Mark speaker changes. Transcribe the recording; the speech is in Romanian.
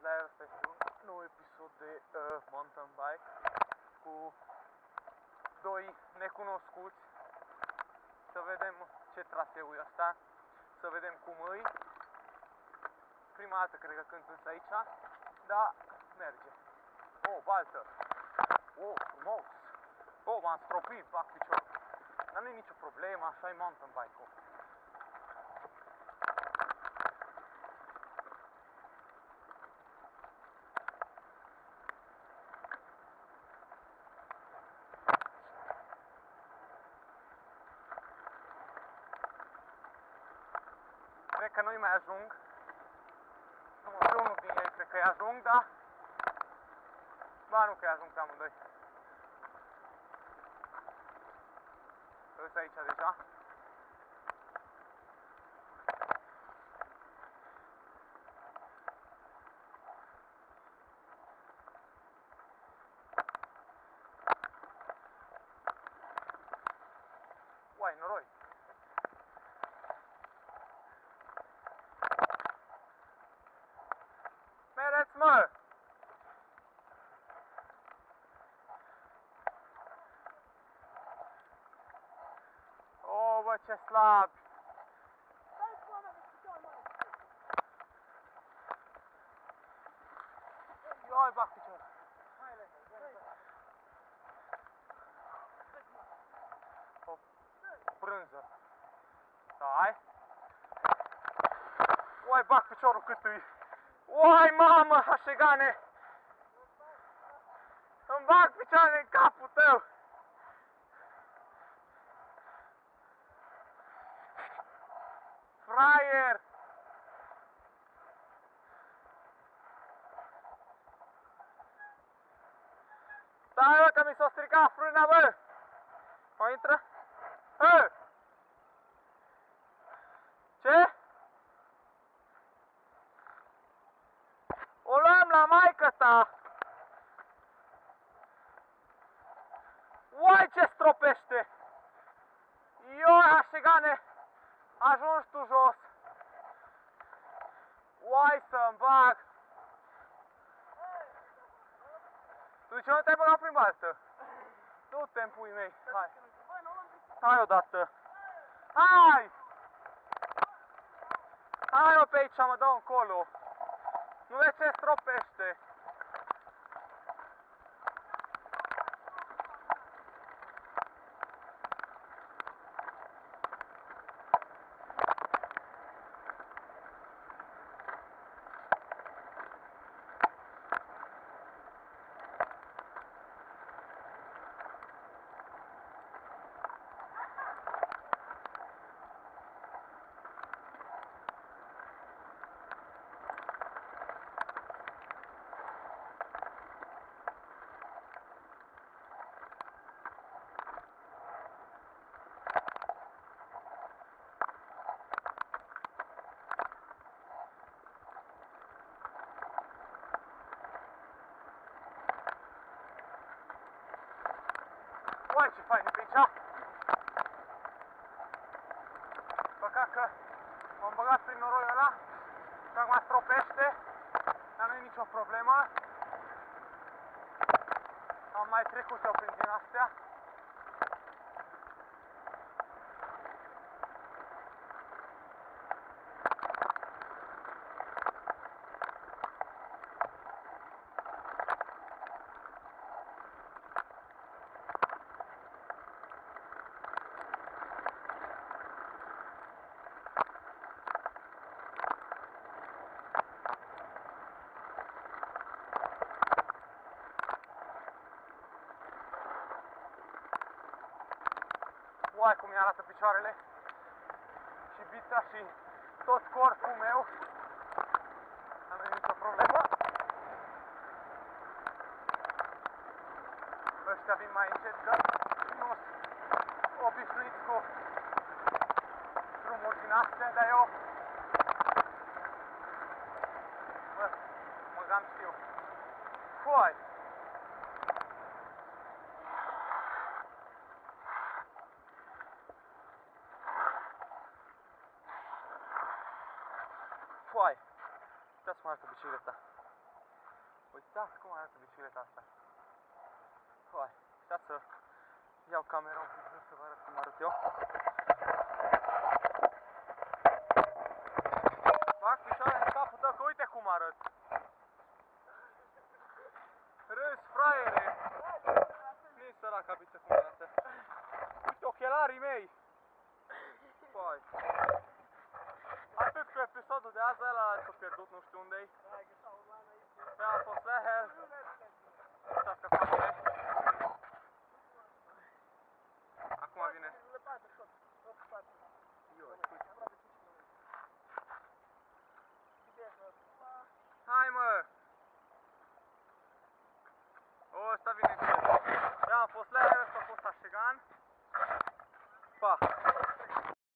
Speaker 1: dar ăsta este un nou episod de mountain bike cu doi necunoscuți. Să vedem ce traseu e ăsta, să vedem cum îi. Prima dată cred că cânt însă aici, dar merge. Oh, baltă! Oh, frumos! Oh, m-am stropit, fac picior. Dar nu e nicio problemă, așa e mountain bike-ul. Cred că nu-i mai ajung. Nu, pe unul din ei cred că-i ajung, dar... Ba, nu că-i ajung pe amândoi. Ăsta aici deja. Uai, noroi! Mereți, mă! O, bă, ce slab! Ioi, bag picior! O brânză! Stai! Uai, bag piciorul cât îi! Uai, mamă, hașegane! Îmi bag picioarele în capul tău! Fraier! Stai, bă, că mi s-a stricat frâna, bă! O intră? Hă! Ce? O luăm la maică-ta! Uai, ce stropește! Ioi, hașegane! Ajungi tu jos! Uai să-mi bag! Tu de ce nu te-ai băgat prin baltă? Du-te în puii mei, hai! Hai odată! Hai! Hai mă pe aici, mă dau încolo! Nu vezi ce stropește! Uai, ce fain e pe aici! Păcat că m-am băgat prin noroiul ăla și acum stropește, dar nu e nicio problemă. Am mai trecut eu prin din astea. Uai, cum mi-arată picioarele și bița și tot corpul meu. Nu e nicio problemă. Ăștia vin mai încet, că nu sunt obișnuiți cu drumuri din astea, dar eu mă gam știu. Foai! Foai! Uitați-mă arată bicicleta. Uitați cum arată bicicleta asta. Hai, stați să iau camera un pic să vă arăt cum arăt eu. Fac picioare în capul tău, că uite cum arăt. Râs, fraiere. Nici săraca biță cum arată. Uite ochelarii mei. Hai. Atât cu episodul de azi, ăla s-a pierdut, nu știu unde-i. A fost Lehel. Uitați că fac bine.